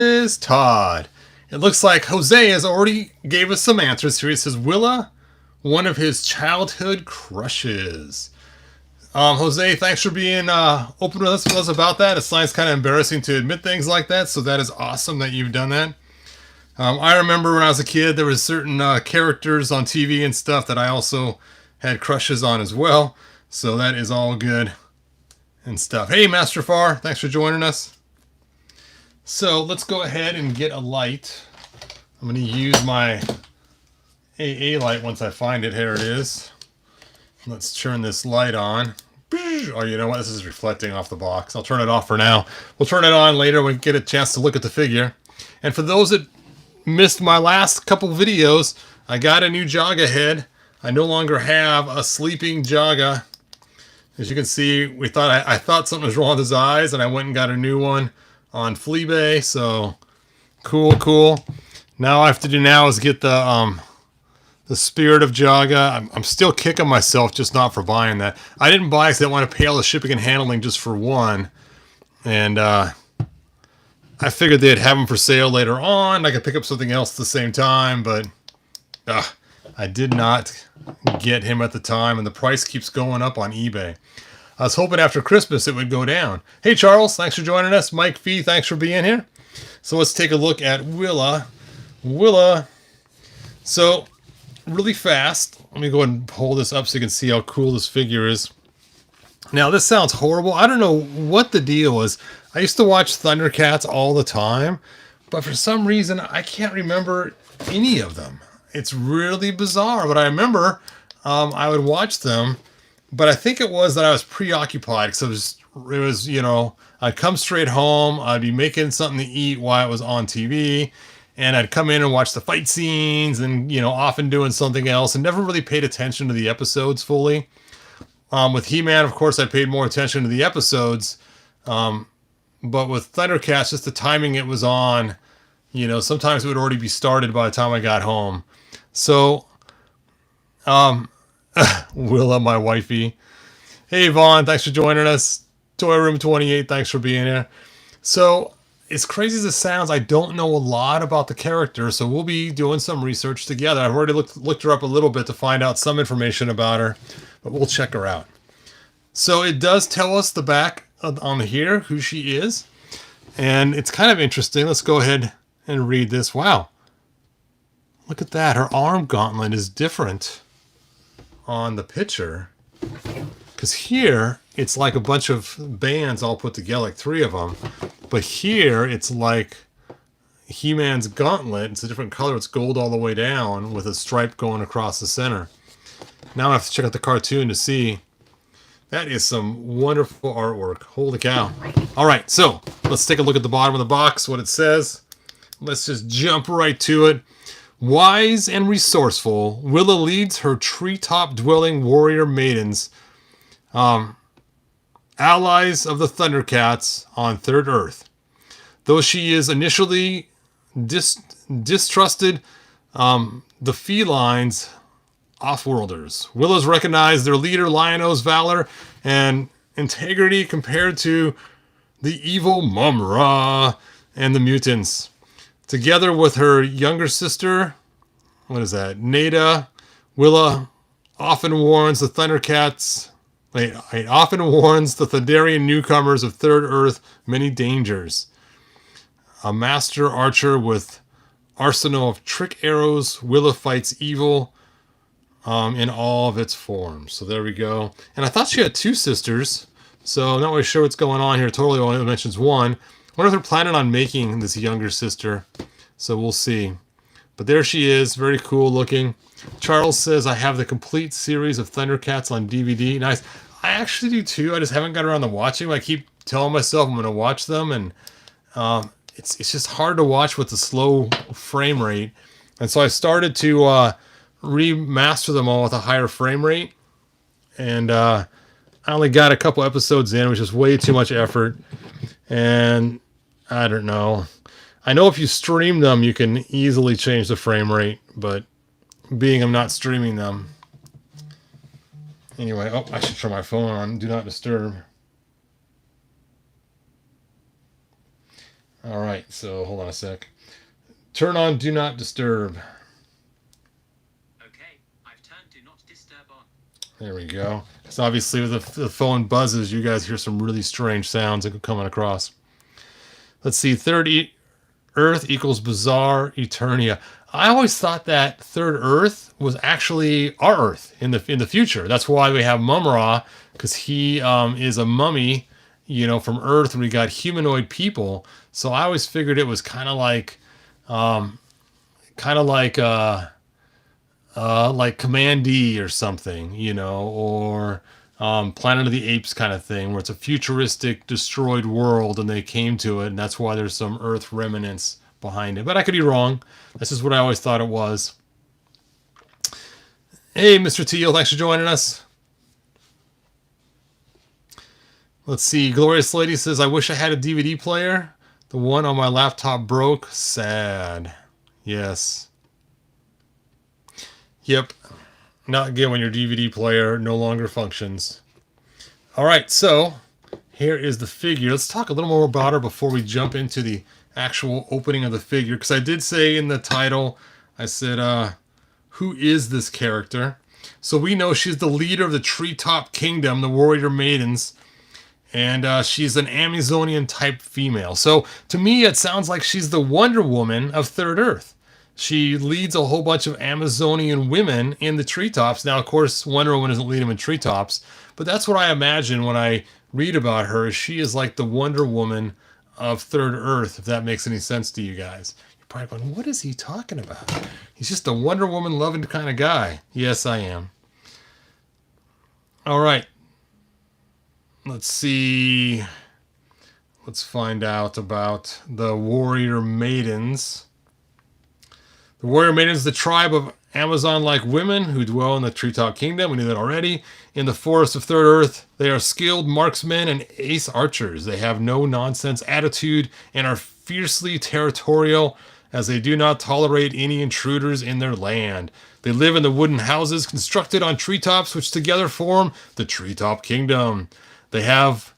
is Todd. It looks like Jose has already gave us some answers here. He says Willa, one of his childhood crushes. Jose, thanks for being open with us about that. It's kind of embarrassing to admit things like that, so that is awesome that you've done that. I remember when I was a kid, there was certain characters on TV and stuff that I also had crushes on as well. So that is all good and stuff. Hey, Master Far, thanks for joining us. So let's go ahead and get a light. I'm going to use my AA light once I find it. Here it is. Let's turn this light on. Oh, you know what? This is reflecting off the box. I'll turn it off for now. We'll turn it on later when we get a chance to look at the figure. And for those that missed my last couple videos, I got a new Jaga head. I no longer have a sleeping Jaga. As you can see, I thought something was wrong with his eyes, and I went and got a new one on Fleabay. So cool. Now all I have to do now is get the Spirit of Jaga. I'm still kicking myself just not for buying that. I didn't buy it because I didn't want to pay all the shipping and handling just for one. And I figured they'd have them for sale later on. I could pick up something else at the same time, but I did not get him at the time, and the price keeps going up on eBay. I was hoping after Christmas it would go down. Hey, Charles, thanks for joining us. Mike Fee, thanks for being here. So let's take a look at Willa. So really fast, let me go ahead and pull this up so you can see how cool this figure is. Now, this sounds horrible. I don't know what the deal is. I used to watch ThunderCats all the time, but for some reason, I can't remember any of them. It's really bizarre, but I remember I would watch them, but I think it was that I was preoccupied because it was, you know, I'd come straight home, I'd be making something to eat while it was on TV, and I'd come in and watch the fight scenes and, you know, often doing something else and never really paid attention to the episodes fully. With He-Man, of course, I paid more attention to the episodes, but with ThunderCats, just the timing it was on, you know, sometimes it would already be started by the time I got home. So, Willa, my wifey. Hey, Vaughn, thanks for joining us. Toy Room 28, thanks for being here. So, as crazy as it sounds, I don't know a lot about the character, so we'll be doing some research together. I've already looked her up a little bit to find out some information about her, but we'll check her out. So it does tell us the back on here who she is, and it's kind of interesting. Let's go ahead and read this. Wow. Look at that. Her arm gauntlet is different on the picture. Because here, it's like a bunch of bands all put together, like 3 of them. But here, it's like He-Man's gauntlet. It's a different color. It's gold all the way down with a stripe going across the center. Now I have to check out the cartoon to see. That is some wonderful artwork. Holy cow. All right, so let's take a look at the bottom of the box, what it says. Let's just jump right to it. Wise and resourceful, Willa leads her treetop-dwelling warrior maidens, allies of the ThunderCats on Third Earth. Though she is initially distrusted, the felines, Offworlders. Willa's recognized their leader Lion-O's valor and integrity compared to the evil Mumra and the mutants. Together with her younger sister, Nada, Willa often warns the Thunderian newcomers of Third Earth many dangers. A master archer with arsenal of trick arrows, Willa fights evil in all of its forms. So there we go. And I thought she had 2 sisters, so I'm not really sure what's going on here. Totally only mentions one. I wonder if they're planning on making this younger sister. So we'll see. But there she is. Very cool looking. Charles says, I have the complete series of ThunderCats on DVD. Nice. I actually do too. I just haven't got around to watching them. I keep telling myself I'm going to watch them. And it's just hard to watch with the slow frame rate. And so I started to remaster them all with a higher frame rate. And I only got a couple episodes in, which is way too much effort. And I don't know. I know if you stream them, you can easily change the frame rate, but being I'm not streaming them. Anyway, I should turn my phone on. Do not disturb. All right, so hold on a sec. Turn on Do Not Disturb. Okay, I've turned Do Not Disturb on. There we go. So obviously with the phone buzzes, you guys hear some really strange sounds coming across. Let's see, third Earth equals bizarre Eternia. I always thought that third Earth was actually our Earth in the future. That's why we have Mum-Ra, because he is a mummy, you know, from Earth, and we got humanoid people. So I always figured it was kind of like Command D or something, you know, or Planet of the Apes kind of thing, where it's a futuristic destroyed world and they came to it, and that's why there's some Earth remnants behind it. But I could be wrong. This is what I always thought it was. Hey, Mr. Teal, thanks for joining us. Let's see. Glorious Lady says, I wish I had a DVD player. The one on my laptop broke. Sad. Yes. Yep. Not good when your DVD player no longer functions. All right, so here is the figure. Let's talk a little more about her before we jump into the actual opening of the figure. Because I did say in the title, I said, who is this character? So we know she's the leader of the Treetop Kingdom, the Warrior Maidens. And she's an Amazonian type female. So to me, it sounds like she's the Wonder Woman of Third Earth. She leads a whole bunch of Amazonian women in the treetops. Now, of course, Wonder Woman doesn't lead them in treetops, but that's what I imagine when I read about her. She is like the Wonder Woman of Third Earth, if that makes any sense to you guys. You're probably going, what is he talking about? He's just a Wonder Woman loving kind of guy. Yes, I am. All right. Let's see. Let's find out about the Warrior Maidens. The Warrior Maidens, the tribe of Amazon-like women who dwell in the Treetop Kingdom. We knew that already. In the forests of Third Earth, they are skilled marksmen and ace archers. They have no nonsense attitude and are fiercely territorial, as they do not tolerate any intruders in their land. They live in the wooden houses constructed on treetops, which together form the Treetop Kingdom. They have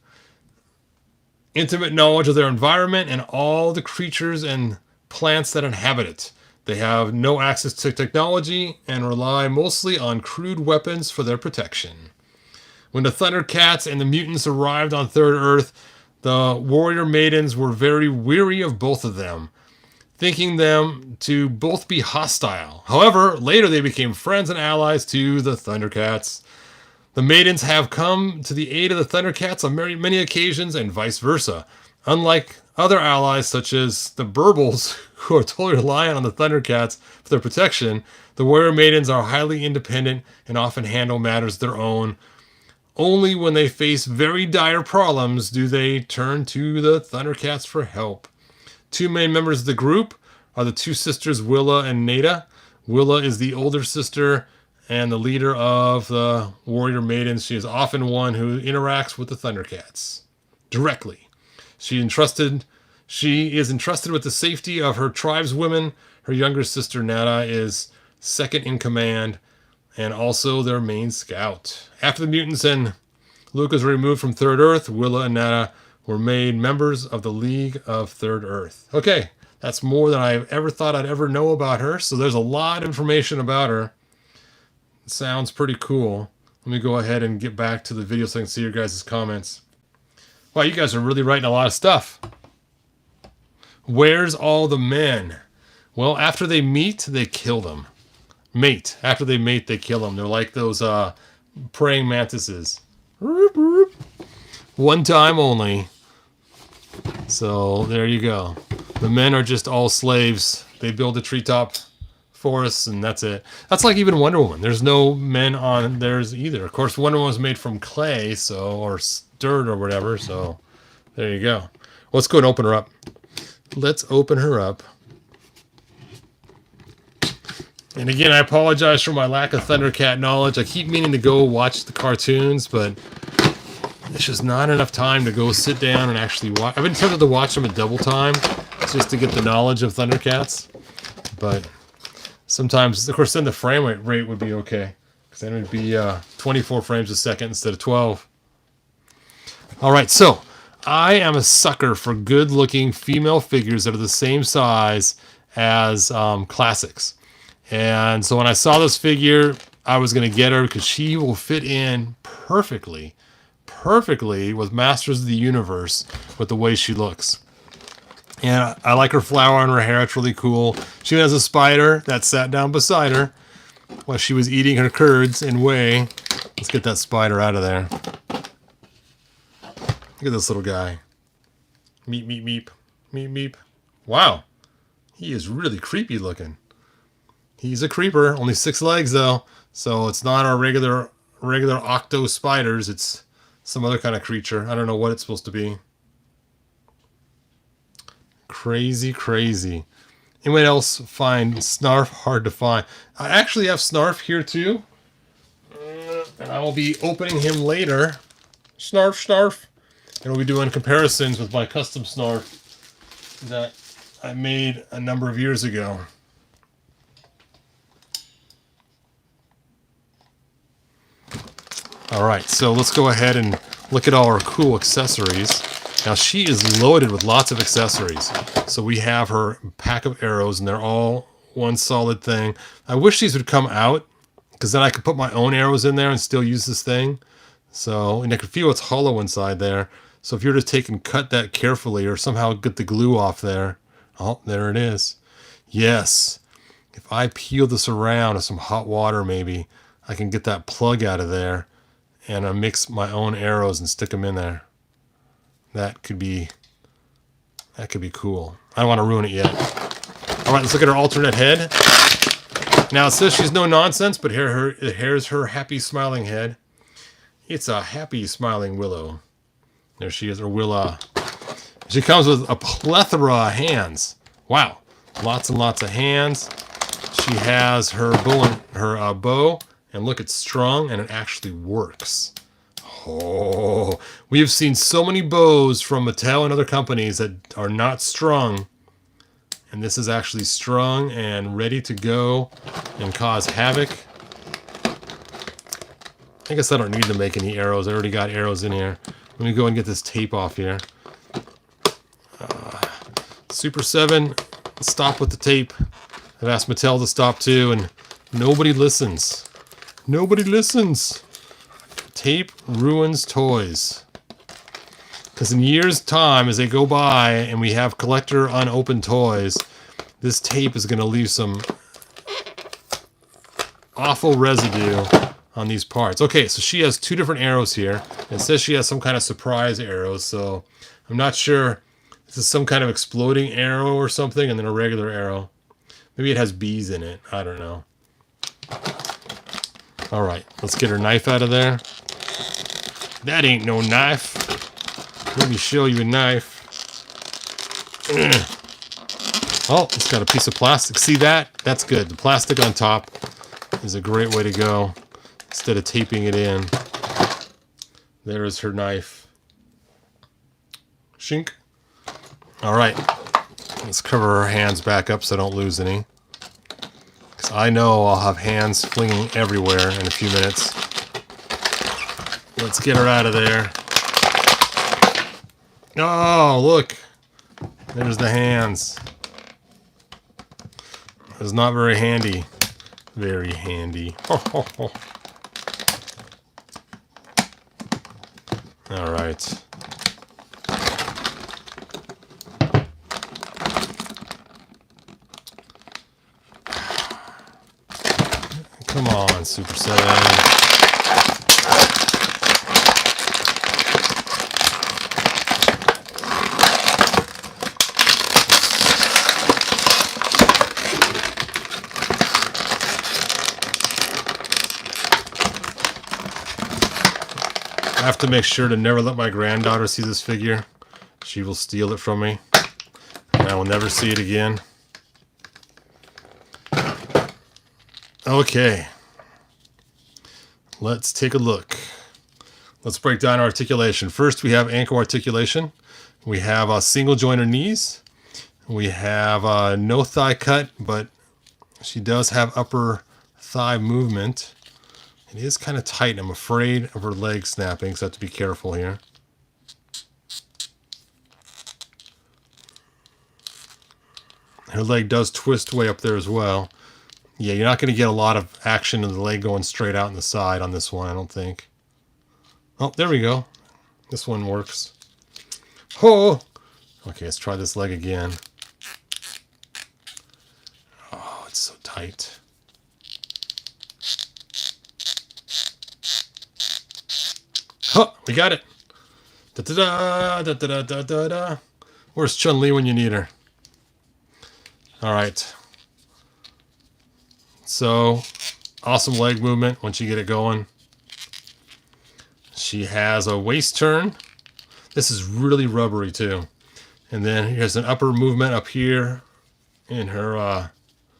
intimate knowledge of their environment and all the creatures and plants that inhabit it. They have no access to technology and rely mostly on crude weapons for their protection. When the ThunderCats and the mutants arrived on Third Earth, the Warrior Maidens were very weary of both of them, thinking them to both be hostile. However, later they became friends and allies to the ThunderCats. The Maidens have come to the aid of the ThunderCats on many occasions and vice versa. Unlike other allies such as the Burbles, who are totally reliant on the ThunderCats for their protection, the Warrior Maidens are highly independent and often handle matters their own. Only when they face very dire problems do they turn to the ThunderCats for help. Two main members of the group are the two sisters Willa and Nada. Willa is the older sister and the leader of the Warrior Maidens. She is often one who interacts with the ThunderCats directly. She is entrusted with the safety of her tribeswomen. Her younger sister Nada is second in command and also their main scout. After the mutants and Lucas were removed from Third Earth, Willa and Nada were made members of the League of Third Earth. Okay, that's more than I ever thought I'd ever know about her. So there's a lot of information about her. It sounds pretty cool. Let me go ahead and get back to the video so I can see your guys' comments. Wow, you guys are really writing a lot of stuff. Where's all the men? Well, after they meet, they kill them. Mate. After they mate, they kill them. They're like those praying mantises. One time only. So there you go. The men are just all slaves. They build a treetop forests and that's it. That's like even Wonder Woman. There's no men on theirs either. Of course, Wonder Woman was made from clay, so, or dirt or whatever. So there you go. Let's go and open her up. Let's open her up. And again, I apologize for my lack of ThunderCat knowledge. I keep meaning to go watch the cartoons, but it's just not enough time to go sit down and actually watch. I've been tempted to watch them at double time just to get the knowledge of ThunderCats. But sometimes, of course, then the frame rate would be okay. Because then it would be 24 frames a second instead of 12. All right, so I am a sucker for good-looking female figures that are the same size as classics. And so when I saw this figure, I was going to get her because she will fit in perfectly with Masters of the Universe with the way she looks. And I like her flower on her hair. It's really cool. She has a spider that sat down beside her while she was eating her curds and whey. Let's get that spider out of there. Look at this little guy. Meep, meep, meep. Meep, meep. Wow. He is really creepy looking. He's a creeper. Only 6 legs, though. So it's not our regular octo spiders. It's some other kind of creature. I don't know what it's supposed to be. Crazy, crazy. Anyone else find Snarf hard to find? I actually have Snarf here, too. And I will be opening him later. Snarf, Snarf. And we'll be doing comparisons with my custom Snarf that I made a number of years ago. Alright, so let's go ahead and look at all our cool accessories. Now she is loaded with lots of accessories. So we have her pack of arrows and they're all one solid thing. I wish these would come out because then I could put my own arrows in there and still use this thing. So, and I can feel it's hollow inside there. So if you were to take and cut that carefully or somehow get the glue off there. Oh, there it is. Yes. If I peel this around with some hot water maybe, I can get that plug out of there and I mix my own arrows and stick them in there. That could be cool. I don't want to ruin it yet. All right, let's look at her alternate head. Now it says she's no nonsense, but here's her happy smiling head. It's a happy smiling Willow. There she is, or Willa. She comes with a plethora of hands. Wow, lots and lots of hands. She has her bow, and look, it's strong and it actually works. Oh, we have seen so many bows from Mattel and other companies that are not strung. And this is actually strung and ready to go and cause havoc. I guess I don't need to make any arrows. I already got arrows in here. Let me go and get this tape off here. Super7, stop with the tape. I've asked Mattel to stop too, and nobody listens. Nobody listens. Tape ruins toys. Because in years' time, as they go by and we have collector unopened toys, this tape is going to leave some awful residue on these parts. Okay, so she has 2 different arrows here. It says she has some kind of surprise arrows, so I'm not sure. This is some kind of exploding arrow or something, and then a regular arrow. Maybe it has bees in it. I don't know. All right, let's get her knife out of there. That ain't no knife. Let me show you a knife. Oh, it's got a piece of plastic. See that? That's good. The plastic on top is a great way to go instead of taping it in. There is her knife. Shink. All right. Let's cover her hands back up so I don't lose any. Because I know I'll have hands flinging everywhere in a few minutes. Let's get her out of there. Oh, look. There's the hands. It's not very handy. Very handy. All right. Come on, Super7. I have to make sure to never let my granddaughter see this figure. She will steal it from me, and I will never see it again. Okay. Let's take a look. Let's break down our articulation. First, we have ankle articulation. We have a single jointer knees. We have no thigh cut, but she does have upper thigh movement. It is kind of tight. I'm afraid of her leg snapping, so I have to be careful here. Her leg does twist way up there as well. Yeah, you're not going to get a lot of action of the leg going straight out in the side on this one, I don't think. Oh, there we go. This one works. Oh! Okay, let's try this leg again. Oh, it's so tight. Oh, we got it. Da-da-da, da-da-da-da-da. Where's Chun-Li when you need her? All right. So, awesome leg movement once you get it going. She has a waist turn. This is really rubbery too. And then here's an upper movement up here in her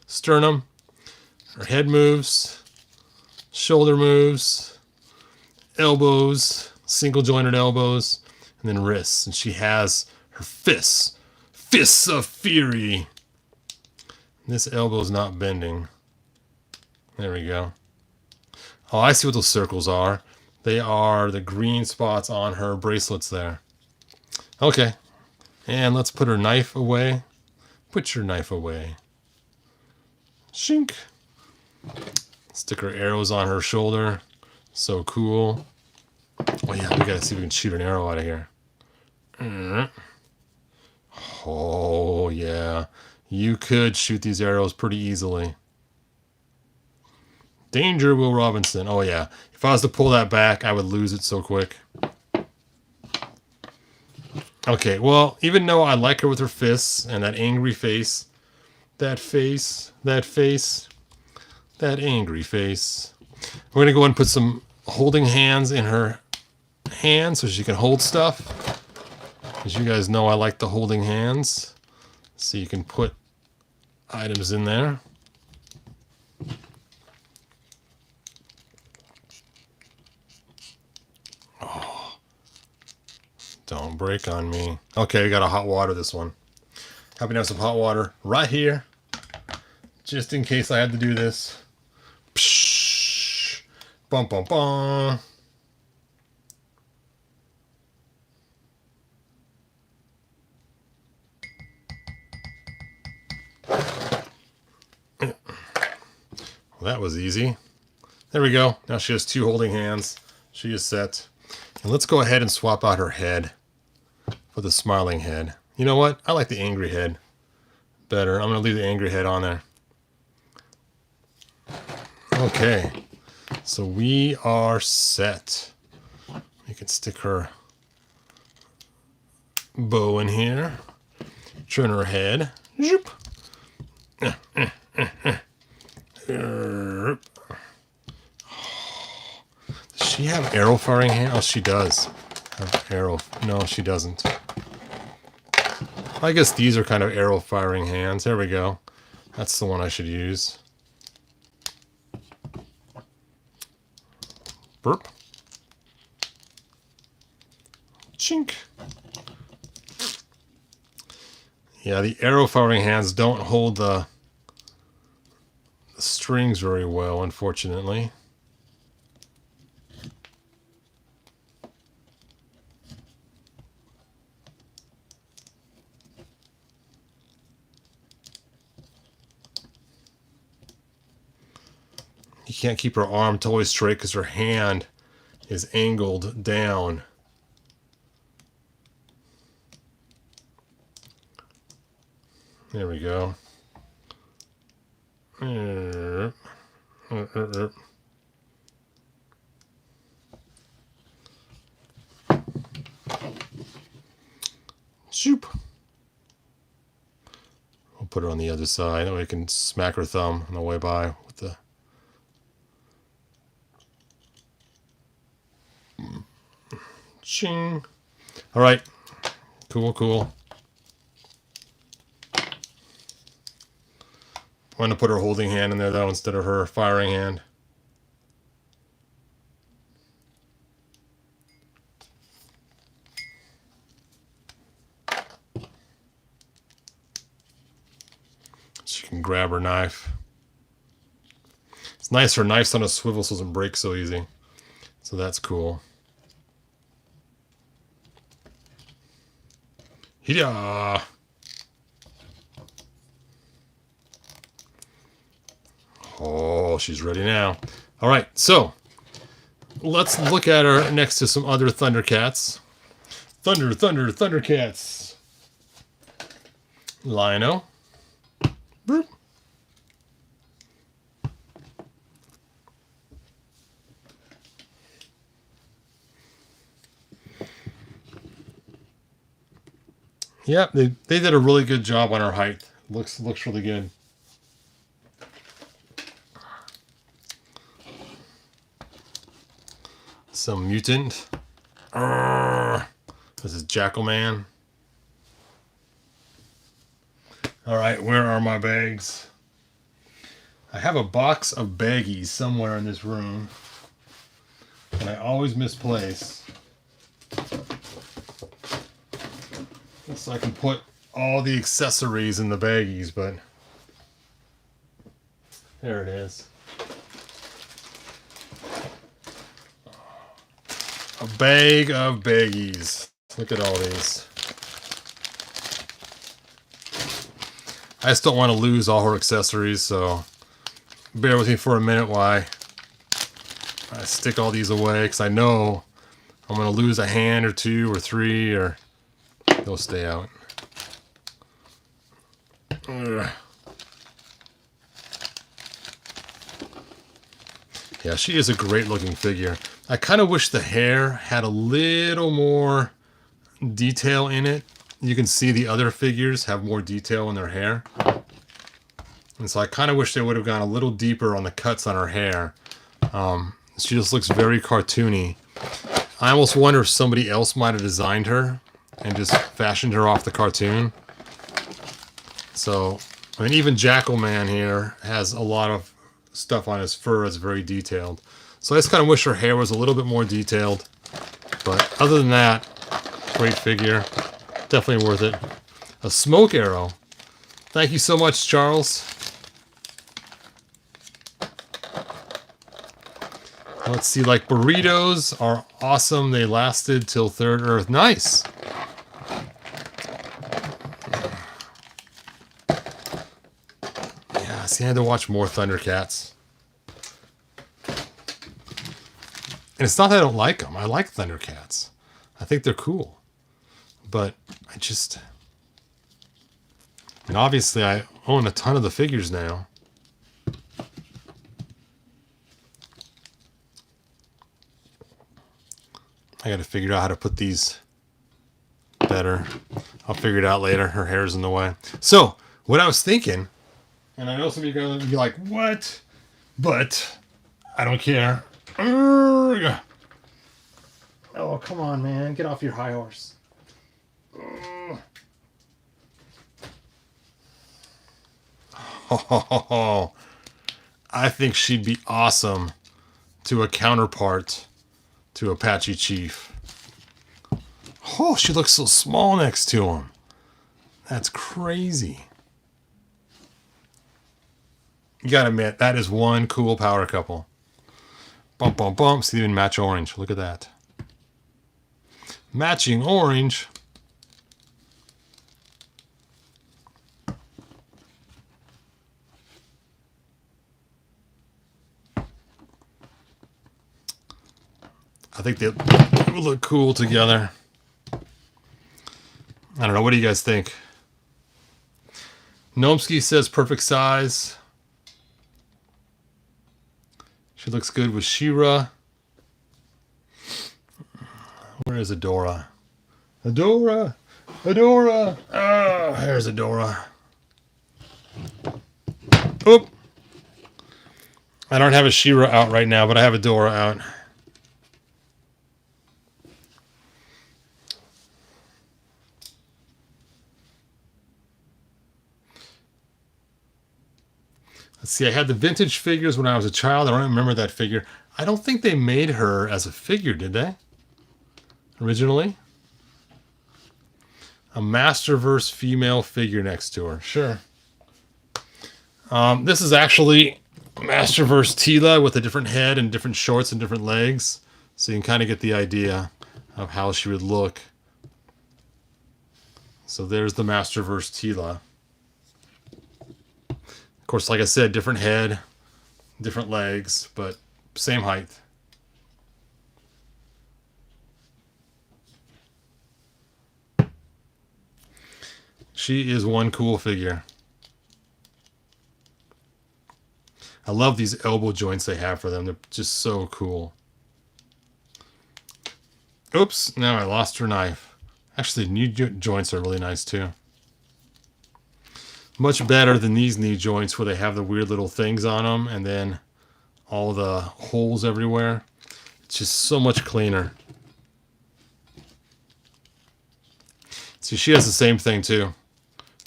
sternum. Her head moves, shoulder moves, elbows, single jointed elbows, and then wrists. And she has her fists. Fists of fury. This elbow's not bending. There we go. Oh, I see what those circles are. They are the green spots on her bracelets there. Okay. And let's put her knife away. Put your knife away. Shink. Stick her arrows on her shoulder. So cool. Oh yeah, we gotta see if we can shoot an arrow out of here. Oh yeah. You could shoot these arrows pretty easily. Danger, Will Robinson. Oh yeah. If I was to pull that back, I would lose it so quick. Okay, well, even though I like her with her fists and that angry face, that angry face, we're going to go ahead and put some holding hands in her hands so she can hold stuff. As you guys know, I like the holding hands. So you can put items in there. Oh, don't break on me. Okay, we got a hot water this one. Happy to have some hot water right here. Just in case I had to do this. Psh, bum, bum, bum. Well, that was easy. There we go. Now she has two holding hands. She is set. And let's go ahead and swap out her head for the smiling head. You know what? I like the angry head better. I'm going to leave the angry head on there. Okay. So we are set. We can stick her bow in here. Turn her head. Zoop. Does she have arrow firing hand? Oh, she does. Have arrow. No, she doesn't. I guess these are kind of arrow firing hands. There we go. That's the one I should use. Burp. Chink. Yeah, the arrow firing hands don't hold the strings very well, unfortunately. You can't keep her arm totally straight because her hand is angled down. There we go. Shoop. We'll put her on the other side. That way I can smack her thumb on the way by with the... Ching. All right. Cool, cool. I'm going to put her holding hand in there, though, instead of her firing hand. She can grab her knife. It's nice her knife's on a swivel so it doesn't break so easy. So that's cool. Hiya! Oh, she's ready now. All right, so let's look at her next to some other ThunderCats. ThunderCats. Lionel. Boop. Yeah, they did a really good job on her height. Looks really good. Some mutant. This is Jackal Man. All right, where are my bags? I have a box of baggies somewhere in this room, and I always misplace. So I can put all the accessories in the baggies, but there it is. A bag of baggies. Look at all these. I just don't want to lose all her accessories, so bear with me for a minute while I stick all these away, because I know I'm going to lose a hand or two or three, or they'll stay out. Ugh. Yeah, she is a great looking figure. I kind of wish the hair had a little more detail in it. You can see the other figures have more detail in their hair. And so I kind of wish they would have gone a little deeper on the cuts on her hair. She just looks very cartoony. I almost wonder if somebody else might have designed her and just fashioned her off the cartoon. So, I mean, even Jackal Man here has a lot of stuff on his fur that's very detailed. So I just kind of wish her hair was a little bit more detailed. But other than that, great figure. Definitely worth it. A smoke arrow. Thank you so much, Charles. Let's see, like burritos are awesome. They lasted till Third Earth. Nice. Yeah, see, I had to watch more ThunderCats. And it's not that I don't like them. I like ThunderCats. I think they're cool. But I just... And obviously I own a ton of the figures now. I gotta figure out how to put these better. I'll figure it out later. Her hair's in the way. So, what I was thinking, and I know some of you are gonna be like, what? But, I don't care. Oh, come on, man. Get off your high horse. Oh, I think she'd be awesome to a counterpart to Apache Chief. Oh, she looks so small next to him. That's crazy. You gotta admit, that is one cool power couple. Bump, bump, bump. See, even match orange. Look at that. Matching orange. I think they will look cool together. I don't know. What do you guys think? Gnomsky says perfect size. She looks good with She-Ra. Where is Adora? Adora! Adora! Oh, there's Adora. Oop! I don't have a She-Ra out right now, but I have Adora out. Let's see, I had the vintage figures when I was a child. I don't remember that figure. I don't think they made her as a figure, did they? Originally? A Masterverse female figure next to her. Sure. This is actually Masterverse Tila with a different head and different shorts and different legs. So you can kind of get the idea of how she would look. So there's the Masterverse Tila. Of course, like I said, different head, Different legs, but same height. She is one cool figure. I love these elbow joints they have for them. They're just so cool. Oops, now I lost her knife. Actually, knee joints are really nice too. Much better than these knee joints where they have the weird little things on them and then all the holes everywhere. It's just so much cleaner. See, she has the same thing too.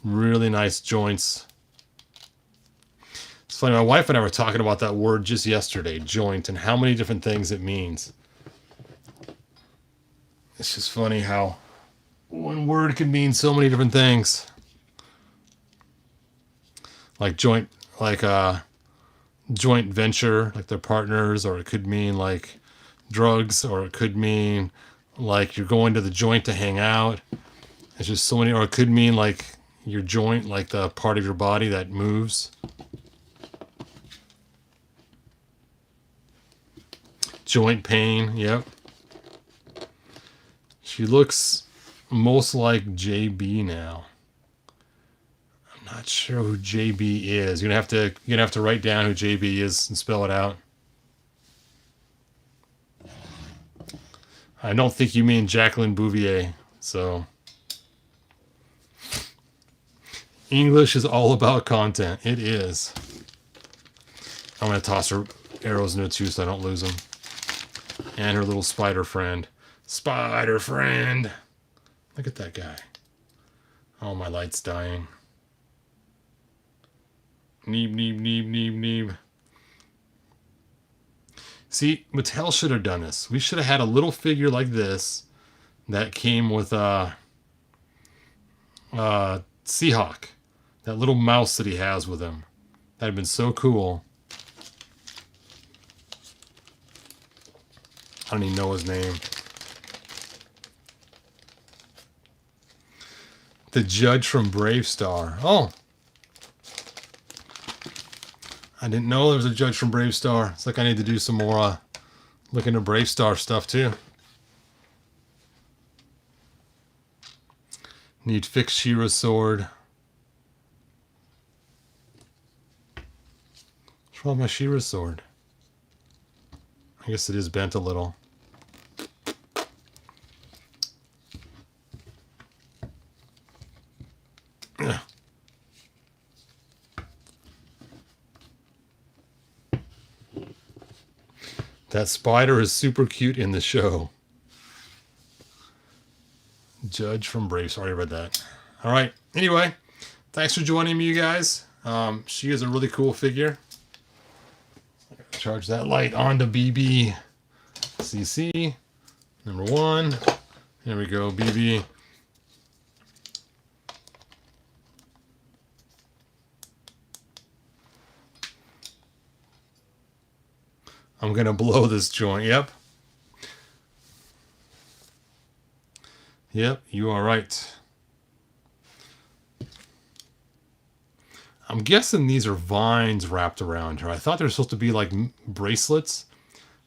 Really nice joints. It's funny, my wife and I were talking about that word just yesterday, joint, and how many different things it means. It's just funny how one word can mean so many different things. Like joint, like joint venture, like they're partners, or it could mean like drugs, or it could mean like you're going to the joint to hang out. It's just so many, or it could mean like your joint, like the part of your body that moves. Joint pain, yep. She looks most like JB now. I'm not sure who JB is. You're gonna have to write down who JB is and spell it out. I don't think you mean Jacqueline Bouvier, so English is all about content. It is. I'm gonna toss her arrows into two so I don't lose them. And her little spider friend. Spider friend! Look at that guy. Oh, my light's dying. Neeb, neeb, neeb, neeb, neeb. See, Mattel should have done this. We should have had a little figure like this that came with a Seahawk. That little mouse that he has with him. That'd have been so cool. I don't even know his name. The judge from Brave Star. Oh. I didn't know there was a judge from Brave Star. It's like I need to do some more looking at Brave Star stuff too. Need fix She-Ra's sword. What's wrong with my She-Ra's sword? I guess it is bent a little. Ugh. That spider is super cute in the show. Judge from Brave. Sorry, I read that. All right. Anyway, thanks for joining me, you guys. She is a really cool figure. Charge that light onto BB. CC. Number 1. There we go, BB. I'm going to blow this joint. Yep. Yep, you are right. I'm guessing these are vines wrapped around her. I thought they were supposed to be like bracelets,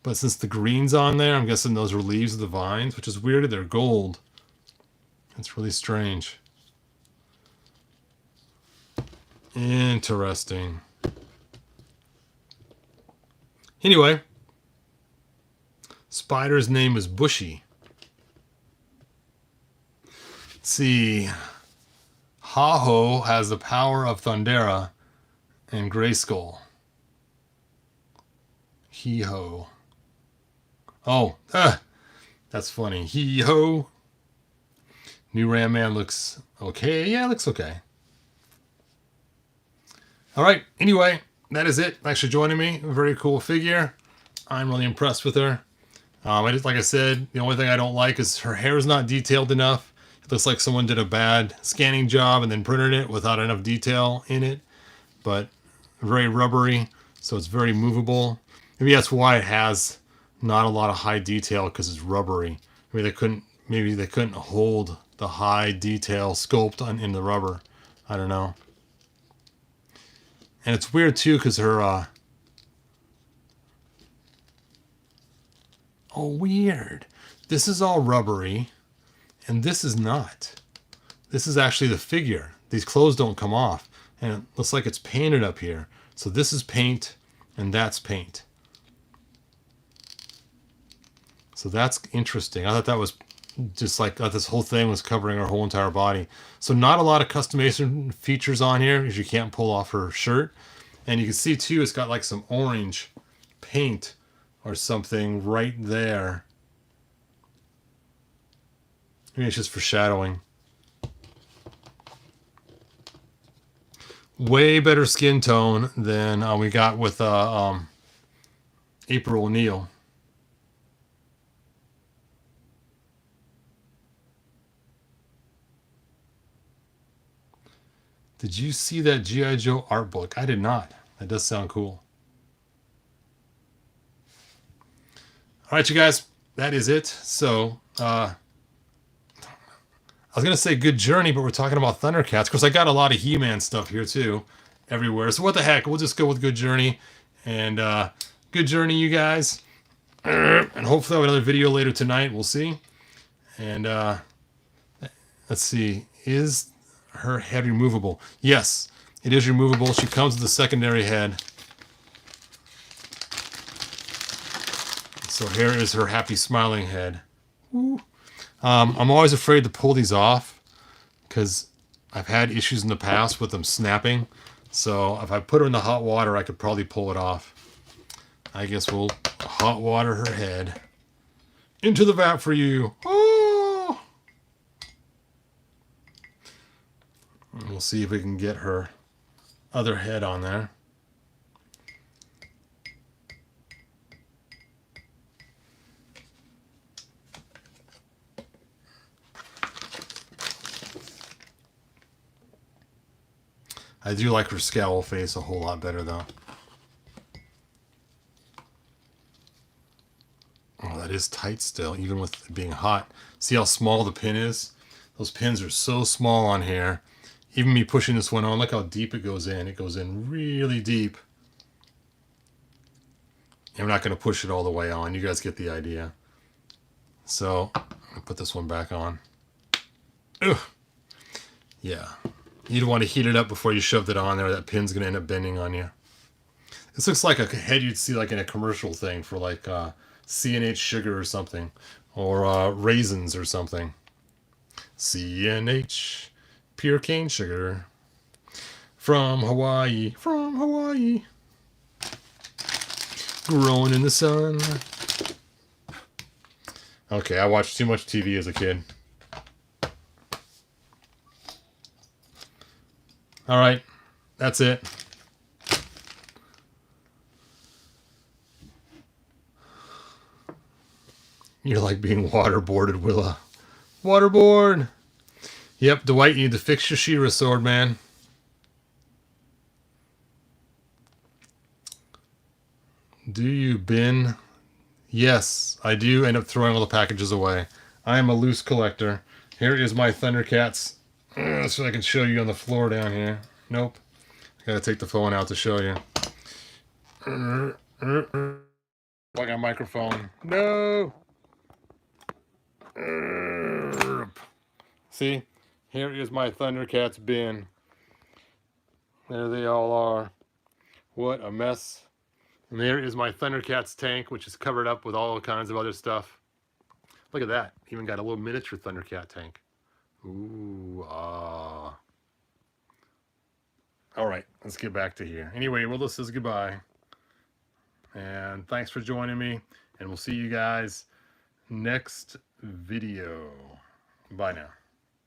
but since the green's on there, I'm guessing those are leaves of the vines, which is weird. They're gold. It's really strange. Interesting. Anyway, Spider's name is Bushy. Let's see. Ha-Ho has the power of Thundera and Grayskull. He-Ho. Oh, that's funny. He-Ho. New Ram Man looks okay. Yeah, it looks okay. All right. Anyway, that is it. Thanks for joining me. A very cool figure. I'm really impressed with her. Like I said, the only thing I don't like is her hair is not detailed enough. It looks like someone did a bad scanning job and then printed it without enough detail in it. But very rubbery, so it's very movable. Maybe that's why it has not a lot of high detail, because it's rubbery. Maybe they couldn't hold the high detail sculpt in the rubber. I don't know. And it's weird too, because her Oh, weird. This is all rubbery, and this is not. This is actually the figure. These clothes don't come off, and it looks like it's painted up here. So this is paint, and that's paint. So that's interesting. I thought that was just like this whole thing was covering her whole entire body. So not a lot of customization features on here because you can't pull off her shirt. And you can see too, it's got like some orange paint or something right there. Maybe it's just foreshadowing. Way better skin tone than we got with April O'Neil. Did you see that G.I. Joe art book? I did not. That does sound cool. All right, you guys, that is it. So, I was going to say good journey, but we're talking about Thundercats. Of course, I got a lot of He-Man stuff here, too, everywhere. So what the heck? We'll just go with good journey. And good journey, you guys. And hopefully I'll have another video later tonight. We'll see. And let's see. Is her head removable? Yes, it is removable. She comes with the secondary head. So here is her happy smiling head. I'm always afraid to pull these off because I've had issues in the past with them snapping. So if I put her in the hot water, I could probably pull it off. I guess we'll hot water her head. Into the vat for you. Oh! And we'll see if we can get her other head on there. I do like her scowl face a whole lot better, though. Oh, that is tight still, even with it being hot. See how small the pin is? Those pins are so small on here. Even me pushing this one on, look how deep it goes in. It goes in really deep. I'm not going to push it all the way on. You guys get the idea. So, I'll put this one back on. Ugh. Yeah. You'd want to heat it up before you shoved it on there. That pin's going to end up bending on you. This looks like a head you'd see like in a commercial thing for like C&H sugar or something. Or raisins or something. C&H pure cane sugar. From Hawaii. From Hawaii. Growing in the sun. Okay, I watched too much TV as a kid. All right, that's it. You're like being waterboarded, Willa. Waterboard! Yep, Dwight, you need to fix your She-Ra sword, man. Do you bin? Yes, I do end up throwing all the packages away. I am a loose collector. Here is my Thundercats. So I can show you on the floor down here. Nope. I gotta take the phone out to show you. Like a microphone. No! See? Here is my Thundercats bin. There they all are. What a mess. And there is my Thundercats tank, which is covered up with all kinds of other stuff. Look at that. Even got a little miniature Thundercat tank. Ooh, ah. All right, let's get back to here. Anyway, Willa says goodbye. And thanks for joining me. And we'll see you guys next video. Bye now.